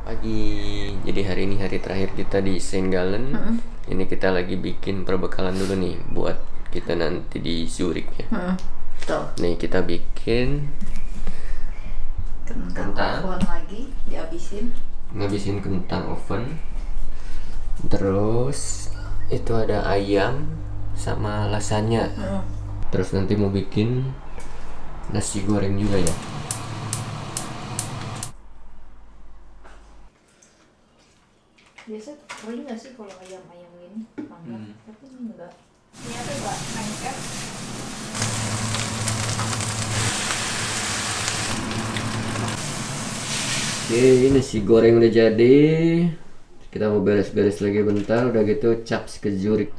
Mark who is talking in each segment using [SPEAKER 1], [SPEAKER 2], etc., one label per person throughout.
[SPEAKER 1] Pagi, jadi hari ini hari terakhir kita di St. Gallen. Ini kita lagi bikin perbekalan dulu nih buat kita nanti di Zurich ya. Nih kita bikin kentang
[SPEAKER 2] oven lagi, dihabisin.
[SPEAKER 1] ngabisin kentang oven. Terus itu ada ayam sama lasanya. Terus nanti mau bikin nasi goreng juga ya.
[SPEAKER 2] Biasa kering nggak sih kalau ayam-ayam ini? Tapi enggak. Ternyata enggak lengket.
[SPEAKER 1] Oke, nasi goreng udah jadi. Kita mau beres-beres lagi bentar, udah gitu caps ke Zurich.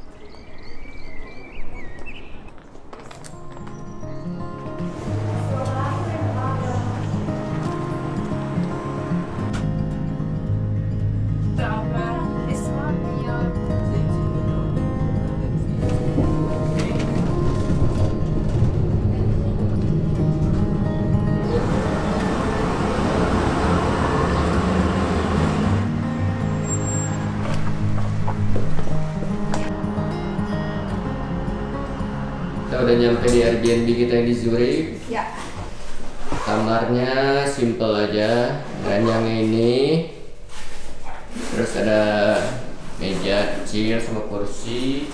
[SPEAKER 1] Kita udah nyampe di Airbnb kita yang di Zurich.
[SPEAKER 2] Ya.
[SPEAKER 1] Kamarnya simple aja, ranjangnya ini. Terus ada meja kecil sama kursi.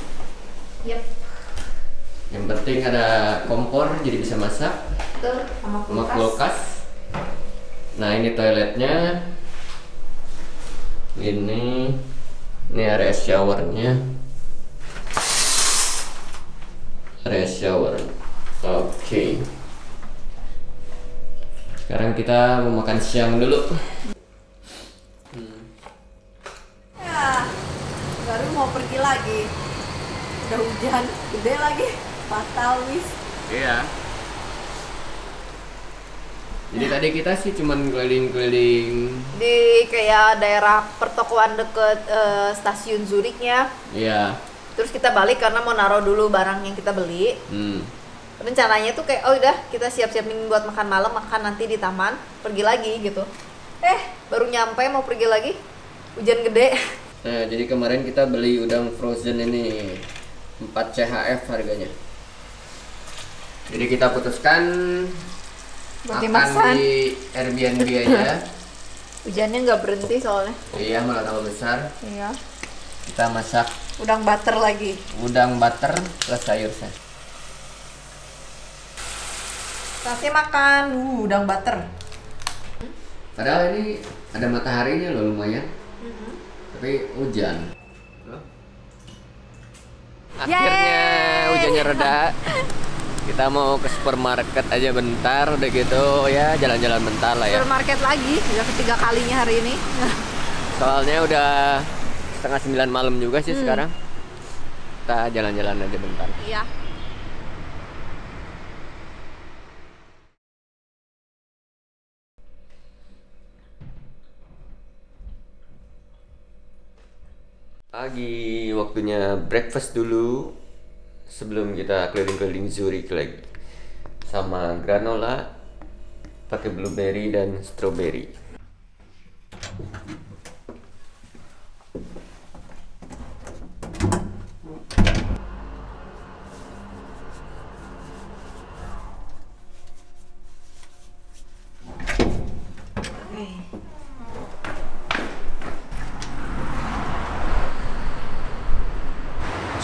[SPEAKER 2] Yep.
[SPEAKER 1] Yang penting ada kompor jadi bisa masak.
[SPEAKER 2] Betul, sama
[SPEAKER 1] Sama
[SPEAKER 2] kulkas.
[SPEAKER 1] kulkas. Nah ini toiletnya. Ini area showernya. Area shower. Oke. Sekarang kita mau makan siang dulu.
[SPEAKER 2] Ya, baru mau pergi lagi. Udah hujan, gede lagi. Fatal wis.
[SPEAKER 1] Iya. Jadi tadi kita sih cuman keliling-keliling.
[SPEAKER 2] Di kayak daerah pertokoan deket stasiun Zurichnya.
[SPEAKER 1] Iya.
[SPEAKER 2] Terus kita balik karena mau naruh dulu barang yang kita beli. Rencananya tuh kayak, oh udah kita siap-siapin buat makan malam, makan nanti di taman, pergi lagi gitu. Baru nyampe mau pergi lagi, hujan gede.
[SPEAKER 1] Nah, jadi kemarin kita beli udang frozen ini 4 CHF harganya. Jadi kita putuskan
[SPEAKER 2] Buat
[SPEAKER 1] makan
[SPEAKER 2] dimakan.
[SPEAKER 1] di Airbnb aja.
[SPEAKER 2] Hujannya nggak berhenti soalnya.
[SPEAKER 1] Iya, malah tambah besar.
[SPEAKER 2] Iya.
[SPEAKER 1] Kita masak
[SPEAKER 2] Udang butter lagi.
[SPEAKER 1] udang butter plus sayur saya.
[SPEAKER 2] Kasih makan. Udang butter.
[SPEAKER 1] Padahal ini ada mataharinya loh lumayan. Tapi hujan. Akhirnya hujannya reda. Kita mau ke supermarket aja bentar, udah gitu ya jalan-jalan bentar lah ya.
[SPEAKER 2] Supermarket lagi, udah ketiga kalinya hari ini.
[SPEAKER 1] Soalnya udah setengah 9 malam juga sih sekarang. Kita jalan-jalan aja bentar.
[SPEAKER 2] Iya.
[SPEAKER 1] Pagi, waktunya breakfast dulu sebelum kita keliling-keliling Zurich lagi. Sama granola pakai blueberry dan strawberry.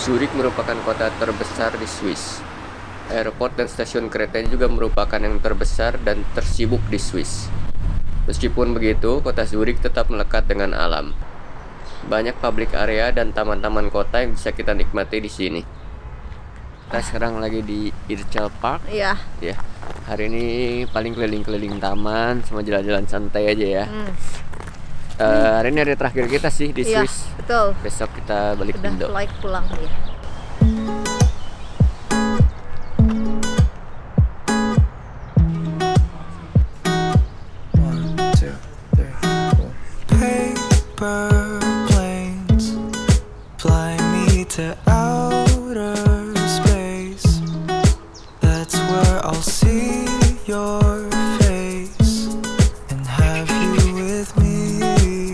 [SPEAKER 1] Zurich merupakan kota terbesar di Swiss. Airport dan stasiun keretanya juga merupakan yang terbesar dan tersibuk di Swiss. Meskipun begitu, kota Zurich tetap melekat dengan alam. Banyak public area dan taman-taman kota yang bisa kita nikmati di sini. Kita sekarang lagi di Irchel Park.
[SPEAKER 2] Iya.
[SPEAKER 1] Ya, hari ini paling keliling-keliling taman, sama jalan-jalan santai aja ya. Hari ini hari terakhir kita sih di
[SPEAKER 2] Iya,
[SPEAKER 1] Swiss.
[SPEAKER 2] betul.
[SPEAKER 1] Besok kita balik
[SPEAKER 2] Udah
[SPEAKER 1] Indo.
[SPEAKER 2] flight pulang dia.
[SPEAKER 3] Paper planes fly me to outer space. That's where I'll see your face and have you with me.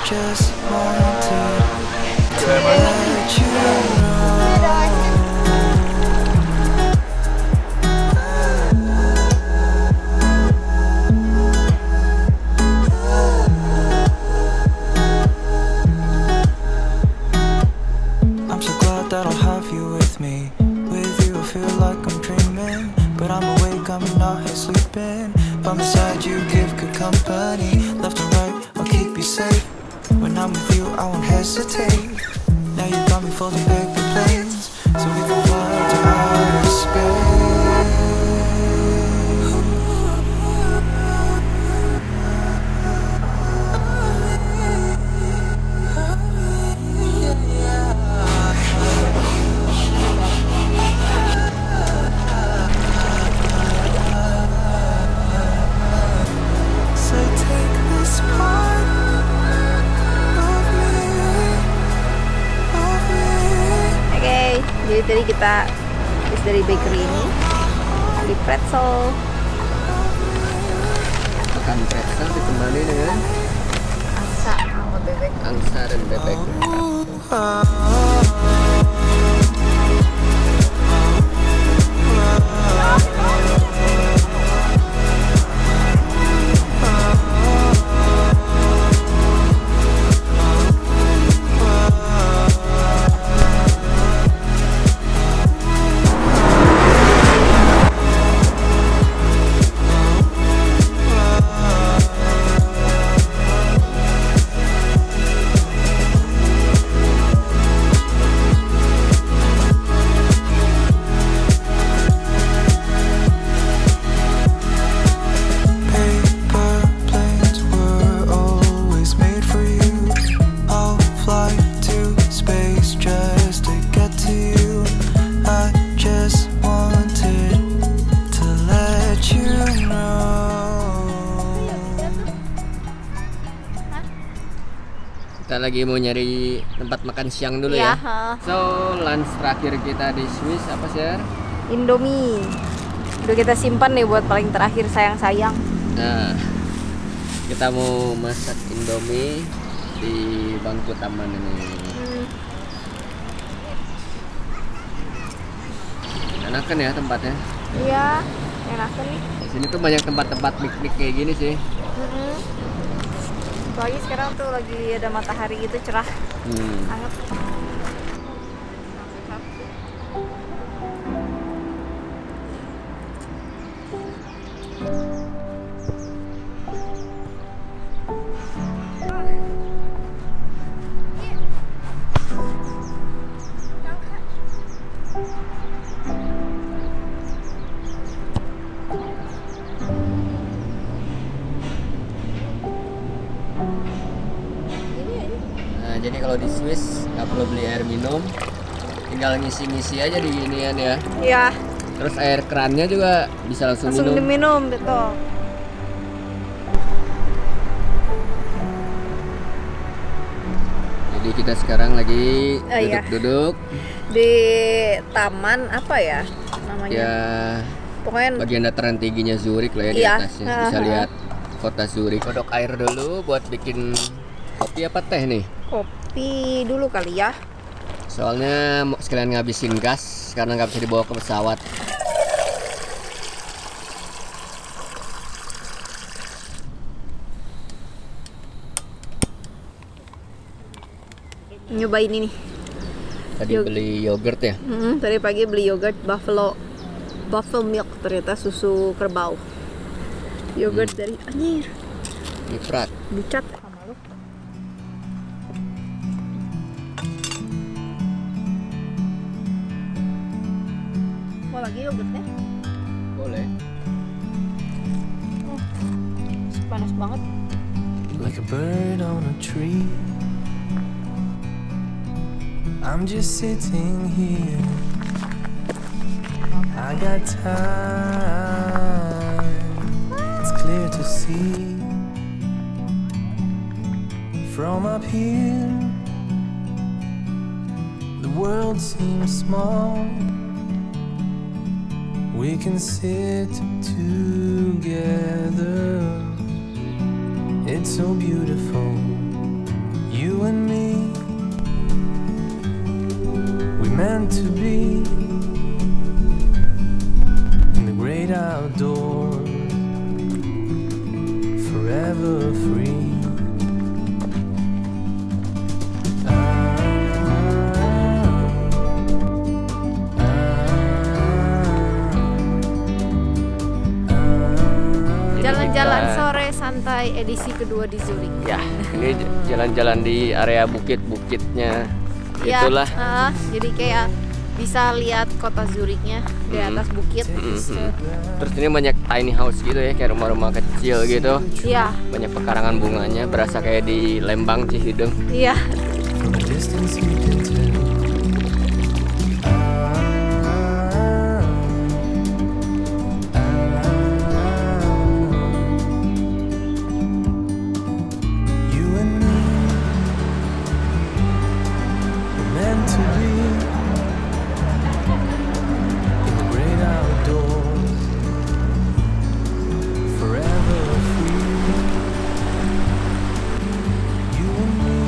[SPEAKER 3] Just wanted to let you know. I'm so glad that I'll have you with me. With you I feel like I'm dreaming, but I'm awake, I'm not here sleeping. By my side you give good company. Left and right, I'll keep you safe. When I'm with you, I won't hesitate. Now you got me folding bigger planes, so we can fly to outer space. So take this part.
[SPEAKER 2] Oke, jadi tadi kita habis dari bakery ini di pretzel.
[SPEAKER 1] Makan pretzel ditemani dengan
[SPEAKER 2] Angsa sama bebek.
[SPEAKER 1] angsa dan bebek. Kita lagi mau nyari tempat makan siang dulu
[SPEAKER 2] Iya,
[SPEAKER 1] ya. So, lunch terakhir kita di Swiss apa sih?
[SPEAKER 2] Indomie. Udah kita simpan nih buat paling terakhir sayang-sayang.
[SPEAKER 1] Nah, kita mau masak Indomie di bangku taman ini. Enakan ya tempatnya.
[SPEAKER 2] Iya, enak nih.
[SPEAKER 1] Di sini tuh banyak tempat-tempat piknik kayak gini sih.
[SPEAKER 2] Apalagi sekarang tuh lagi ada matahari gitu cerah, hangat.
[SPEAKER 1] Jadi kalau di Swiss nggak perlu beli air minum, tinggal ngisi-ngisi aja di ginian ya.
[SPEAKER 2] Iya.
[SPEAKER 1] Terus air kerannya juga bisa langsung minum.
[SPEAKER 2] Diminum, betul.
[SPEAKER 1] Jadi kita sekarang lagi duduk-duduk
[SPEAKER 2] di taman apa ya namanya?
[SPEAKER 1] Ya,
[SPEAKER 2] pokoknya
[SPEAKER 1] bagian dataran tingginya Zurich lah ya di atasnya. Bisa lihat kota Zurich. Kodok air dulu buat bikin kopi apa teh nih?
[SPEAKER 2] Kopi dulu kali ya.
[SPEAKER 1] Soalnya mau sekalian ngabisin gas karena nggak bisa dibawa ke pesawat.
[SPEAKER 2] Nyobain ini.
[SPEAKER 1] Tadi beli yogurt ya?
[SPEAKER 2] Tadi pagi beli yogurt buffalo milk, ternyata susu kerbau. Yogurt dari anjir.
[SPEAKER 1] Niprat.
[SPEAKER 2] Dicat. Mau lagi yogurtnya?
[SPEAKER 1] Boleh.
[SPEAKER 2] Panas banget.
[SPEAKER 3] Like a bird on a tree, I'm just sitting here. I got time. It's clear to see from up here. The world seems small. We can sit together. It's so beautiful, you and me. We meant to be in the great outdoors, forever free.
[SPEAKER 2] Jalan-jalan sore santai edisi kedua di Zurich.
[SPEAKER 1] Ya, ini jalan-jalan di area bukit-bukitnya.
[SPEAKER 2] Ya,
[SPEAKER 1] Itulah.
[SPEAKER 2] jadi kayak bisa lihat kota Zurichnya di atas bukit.
[SPEAKER 1] Terus ini banyak tiny house gitu ya, kayak rumah-rumah kecil gitu.
[SPEAKER 2] Iya,
[SPEAKER 1] Banyak pekarangan bunganya, berasa kayak di Lembang Cihideng.
[SPEAKER 2] iya.
[SPEAKER 3] From a distance you can tell. You and me were meant to be in the great outdoors, forever free. You and me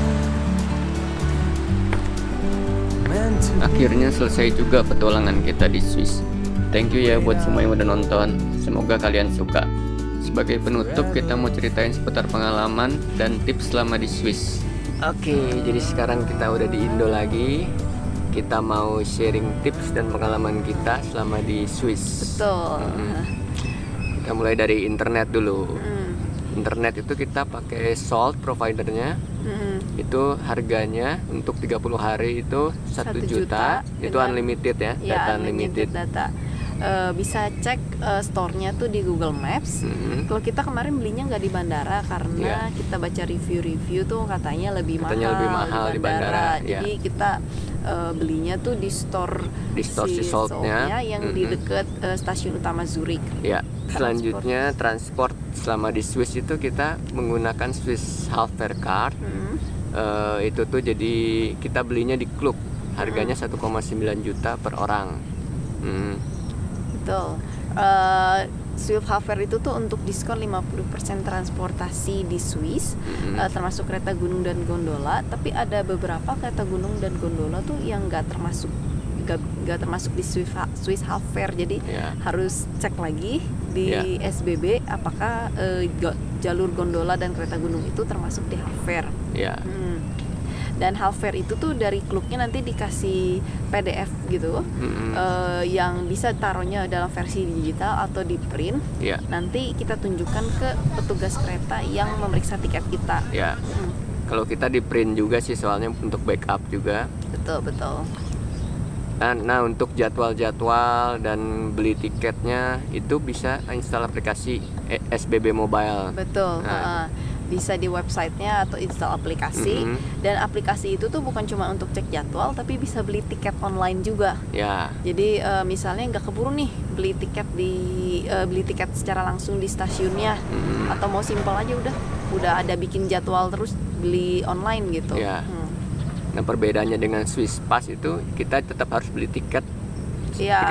[SPEAKER 3] meant to be.
[SPEAKER 1] Akhirnya selesai juga petualangan kita di Swiss. Thank you ya buat semua yang udah nonton. Semoga kalian suka. Sebagai penutup kita mau ceritain seputar pengalaman dan tips selama di Swiss. Oke, jadi sekarang kita udah di Indo lagi. Kita mau sharing tips dan pengalaman kita selama di Swiss.
[SPEAKER 2] Betul.
[SPEAKER 1] Kita mulai dari internet dulu.
[SPEAKER 2] Hmm.
[SPEAKER 1] Internet itu kita pakai Salt providernya. Itu harganya untuk 30 hari itu 1 juta. Itu
[SPEAKER 2] dengan-
[SPEAKER 1] unlimited ya,
[SPEAKER 2] Ya,
[SPEAKER 1] data unlimited.
[SPEAKER 2] data. Bisa cek store-nya tuh di Google Maps. Kalau kita kemarin belinya nggak di bandara karena
[SPEAKER 1] Iya.
[SPEAKER 2] kita baca review-review tuh katanya lebih
[SPEAKER 1] Katanya
[SPEAKER 2] mahal,
[SPEAKER 1] lebih mahal di bandara, iya.
[SPEAKER 2] Jadi kita belinya tuh di store
[SPEAKER 1] si Salt-nya.
[SPEAKER 2] yang di deket stasiun utama Zurich.
[SPEAKER 1] Ya, selanjutnya transport selama di Swiss itu kita menggunakan Swiss Half Fare Card. Itu tuh jadi kita belinya di klub. Harganya 1,9 juta per orang.
[SPEAKER 2] Betul. Swiss Half Fare itu tuh untuk diskon 50% transportasi di Swiss, termasuk kereta gunung dan gondola. Tapi ada beberapa kereta gunung dan gondola tuh yang nggak termasuk di Swiss Half Fare. Jadi harus cek lagi di SBB apakah jalur gondola dan kereta gunung itu termasuk di Half Fare.
[SPEAKER 1] Ya.
[SPEAKER 2] Dan Half Fare itu tuh dari klubnya nanti dikasih PDF gitu, yang bisa taruhnya dalam versi digital atau di print. Nanti kita tunjukkan ke petugas kereta yang memeriksa tiket kita.
[SPEAKER 1] Ya. Kalau kita di print juga sih soalnya untuk backup juga.
[SPEAKER 2] Betul.
[SPEAKER 1] Nah, untuk jadwal-jadwal dan beli tiketnya itu bisa install aplikasi SBB Mobile.
[SPEAKER 2] Betul. Bisa di websitenya atau install aplikasi. Dan aplikasi itu tuh bukan cuma untuk cek jadwal, tapi bisa beli tiket online juga.
[SPEAKER 1] Ya.
[SPEAKER 2] Jadi misalnya nggak keburu nih beli tiket secara langsung di stasiunnya, atau mau simpel aja udah ada bikin jadwal terus beli online gitu.
[SPEAKER 1] Ya. Nah, perbedaannya dengan Swiss Pass itu kita tetap harus beli tiket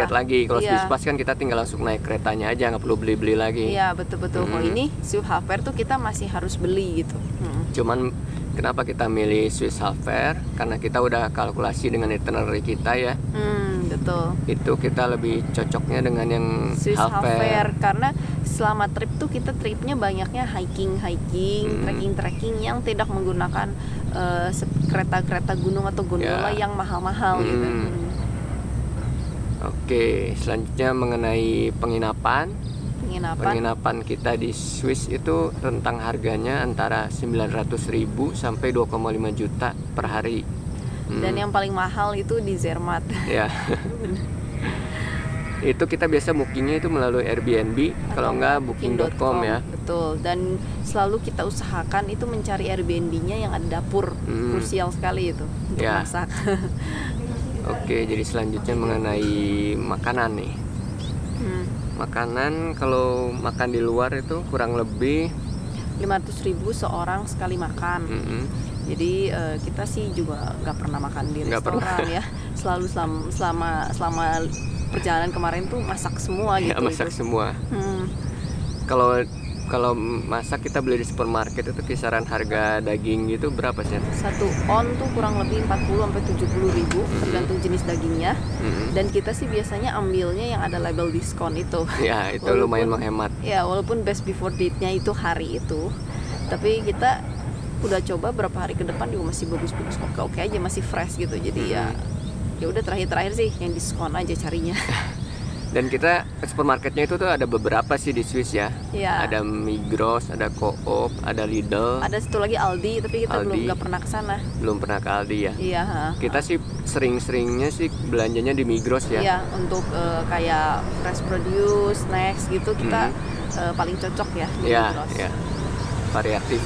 [SPEAKER 1] lagi. Kalau Swiss Pass kan kita tinggal langsung naik keretanya aja, nggak perlu beli lah.
[SPEAKER 2] Iya, betul. Kalau ini Swiss Half Fare tuh kita masih harus beli gitu.
[SPEAKER 1] Cuman kenapa kita milih Swiss Half Fare? Karena kita udah kalkulasi dengan itinerary kita ya.
[SPEAKER 2] Betul.
[SPEAKER 1] Itu kita lebih cocoknya dengan yang
[SPEAKER 2] Swiss
[SPEAKER 1] Half
[SPEAKER 2] Half
[SPEAKER 1] Fare.
[SPEAKER 2] Fare karena selama trip tuh kita tripnya banyaknya hiking, trekking yang tidak menggunakan kereta gunung atau gondola yang mahal-mahal gitu.
[SPEAKER 1] Oke, selanjutnya mengenai penginapan kita di Swiss itu rentang harganya antara 900.000 sampai 2,5 juta per hari.
[SPEAKER 2] Dan yang paling mahal itu di Zermatt.
[SPEAKER 1] Ya. Itu kita biasa bookingnya itu melalui Airbnb, kalau enggak booking.com ya.
[SPEAKER 2] Betul. Dan selalu kita usahakan itu mencari Airbnb-nya yang ada dapur. Krusial sekali itu untuk
[SPEAKER 1] Ya.
[SPEAKER 2] masak.
[SPEAKER 1] Oke, jadi selanjutnya mengenai makanan nih. Makanan kalau makan di luar itu kurang lebih
[SPEAKER 2] 500.000 seorang sekali makan. Jadi kita sih juga nggak pernah makan di restoran ya. Selalu selama perjalanan kemarin tuh masak semua gitu.
[SPEAKER 1] Ya, masak semua. Kalau masak kita beli di supermarket itu kisaran harga daging gitu berapa sih?
[SPEAKER 2] 1 on tuh kurang lebih 40 sampai 70.000 tergantung jenis dagingnya. Dan kita sih biasanya ambilnya yang ada label diskon itu.
[SPEAKER 1] Ya, itu lumayan menghemat.
[SPEAKER 2] Ya, walaupun best before date-nya itu hari itu. Tapi kita udah coba berapa hari ke depan juga masih bagus-bagus, oke aja, masih fresh gitu. Jadi ya udah terakhir sih yang diskon aja carinya.
[SPEAKER 1] Dan kita supermarketnya itu tuh ada beberapa sih di Swiss ya.
[SPEAKER 2] Ya.
[SPEAKER 1] Ada Migros, ada Coop, ada Lidl.
[SPEAKER 2] Ada satu lagi Aldi, tapi kita belum pernah ke sana.
[SPEAKER 1] Belum pernah ke Aldi ya.
[SPEAKER 2] Iya.
[SPEAKER 1] Kita sih sering-seringnya sih belanjanya di Migros ya.
[SPEAKER 2] Iya, untuk kayak fresh produce, snacks gitu kita paling cocok ya di Migros.
[SPEAKER 1] Iya. Variatif.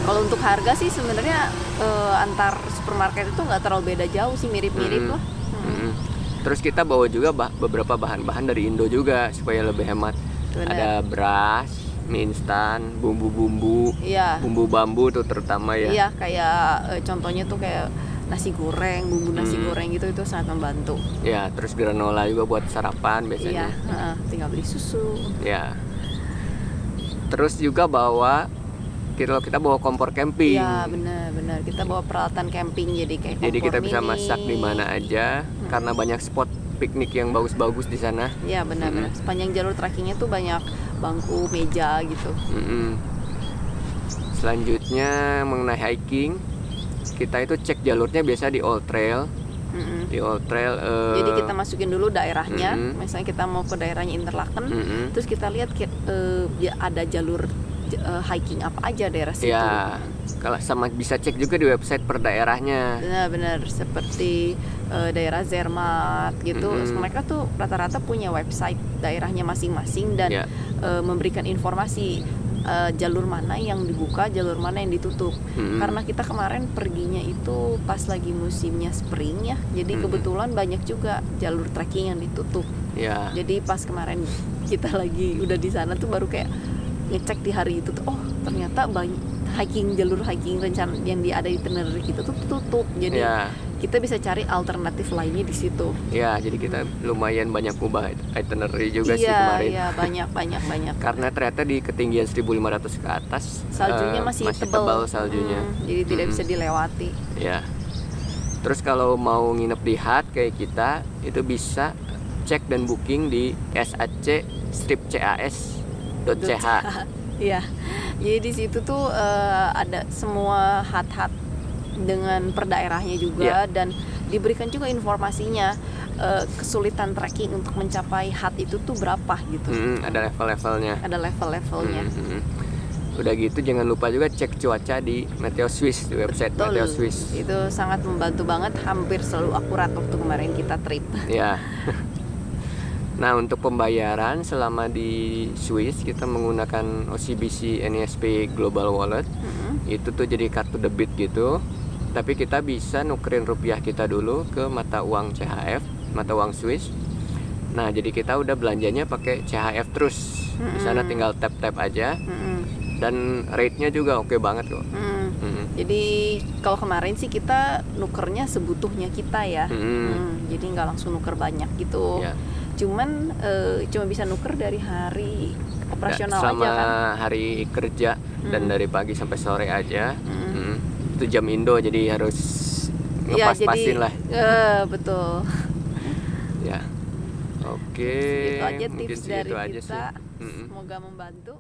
[SPEAKER 2] Kalau untuk harga sih sebenarnya antar supermarket itu nggak terlalu beda jauh sih, mirip-mirip lah.
[SPEAKER 1] Terus kita bawa juga beberapa bahan-bahan dari Indo juga supaya lebih hemat.
[SPEAKER 2] Bener.
[SPEAKER 1] Ada beras, mie instan, bumbu-bumbu, bumbu bambu tuh terutama ya.
[SPEAKER 2] Iya, kayak contohnya tuh kayak nasi goreng, bumbu nasi goreng gitu, itu sangat membantu.
[SPEAKER 1] Ya, terus granola juga buat sarapan biasanya.
[SPEAKER 2] Iya, tinggal beli susu.
[SPEAKER 1] Ya. Terus juga bawa kita bawa kompor camping.
[SPEAKER 2] Iya, benar. Kita bawa peralatan camping, jadi kayak kompor.
[SPEAKER 1] Jadi kita bisa
[SPEAKER 2] mini.
[SPEAKER 1] masak di mana aja karena banyak spot piknik yang bagus-bagus di sana.
[SPEAKER 2] Iya, benar. Sepanjang jalur trekkingnya tuh banyak bangku, meja gitu.
[SPEAKER 1] Selanjutnya mengenai hiking, kita itu cek jalurnya biasa di Old Trail. Di Old Trail.
[SPEAKER 2] Jadi kita masukin dulu daerahnya. Misalnya kita mau ke daerahnya Interlaken, terus kita lihat ada jalur hiking apa aja daerah situ.
[SPEAKER 1] Ya, kalau sama bisa cek juga di website per daerahnya.
[SPEAKER 2] Benar, seperti daerah Zermatt gitu. Mereka tuh rata-rata punya website daerahnya masing-masing dan memberikan informasi jalur mana yang dibuka, jalur mana yang ditutup. Karena kita kemarin perginya itu pas lagi musimnya spring ya. Jadi kebetulan banyak juga jalur trekking yang ditutup.
[SPEAKER 1] Ya.
[SPEAKER 2] Jadi pas kemarin kita lagi udah di sana tuh baru kayak ngecek di hari itu tuh, oh ternyata banyak jalur hiking rencana yang ada di itinerary kita tuh tutup. Jadi kita bisa cari alternatif lainnya di situ.
[SPEAKER 1] Ya, jadi kita lumayan banyak ubah itinerary juga sih kemarin.
[SPEAKER 2] Iya, banyak.
[SPEAKER 1] Karena ternyata di ketinggian 1.500 ke atas
[SPEAKER 2] saljunya masih
[SPEAKER 1] tebal saljunya.
[SPEAKER 2] Jadi tidak bisa dilewati.
[SPEAKER 1] Ya. Terus kalau mau nginep di hut kayak kita, itu bisa cek dan booking di sac-cas.ch.
[SPEAKER 2] Iya, jadi di situ tuh ada semua hut-hut dengan per daerahnya juga dan diberikan juga informasinya kesulitan trekking untuk mencapai hut itu tuh berapa gitu.
[SPEAKER 1] Ada level-levelnya.
[SPEAKER 2] Ada level-levelnya.
[SPEAKER 1] Udah gitu jangan lupa juga cek cuaca di Meteo Swiss, di website Meteo Swiss.
[SPEAKER 2] Itu sangat membantu banget, hampir selalu akurat waktu kemarin kita trip.
[SPEAKER 1] Ya. Nah, untuk pembayaran selama di Swiss kita menggunakan OCBC NESP Global Wallet. Itu tuh jadi kartu debit gitu. Tapi kita bisa nukerin rupiah kita dulu ke mata uang CHF, mata uang Swiss. Nah, jadi kita udah belanjanya pakai CHF terus. Di sana tinggal tap-tap aja. Dan rate-nya juga oke banget kok.
[SPEAKER 2] Jadi kalau kemarin sih kita nukernya sebutuhnya kita ya. Jadi nggak langsung nuker banyak gitu. Cuman cuma bisa nuker dari hari operasional
[SPEAKER 1] selama
[SPEAKER 2] aja kan.
[SPEAKER 1] Hari kerja dan dari pagi sampai sore aja. Itu jam Indo jadi harus ngepas-pasin lah.
[SPEAKER 2] Betul.
[SPEAKER 1] Ya. Oke.
[SPEAKER 2] Itu aja tips
[SPEAKER 1] mungkin
[SPEAKER 2] dari
[SPEAKER 1] aja
[SPEAKER 2] kita.
[SPEAKER 1] sih.
[SPEAKER 2] Semoga membantu.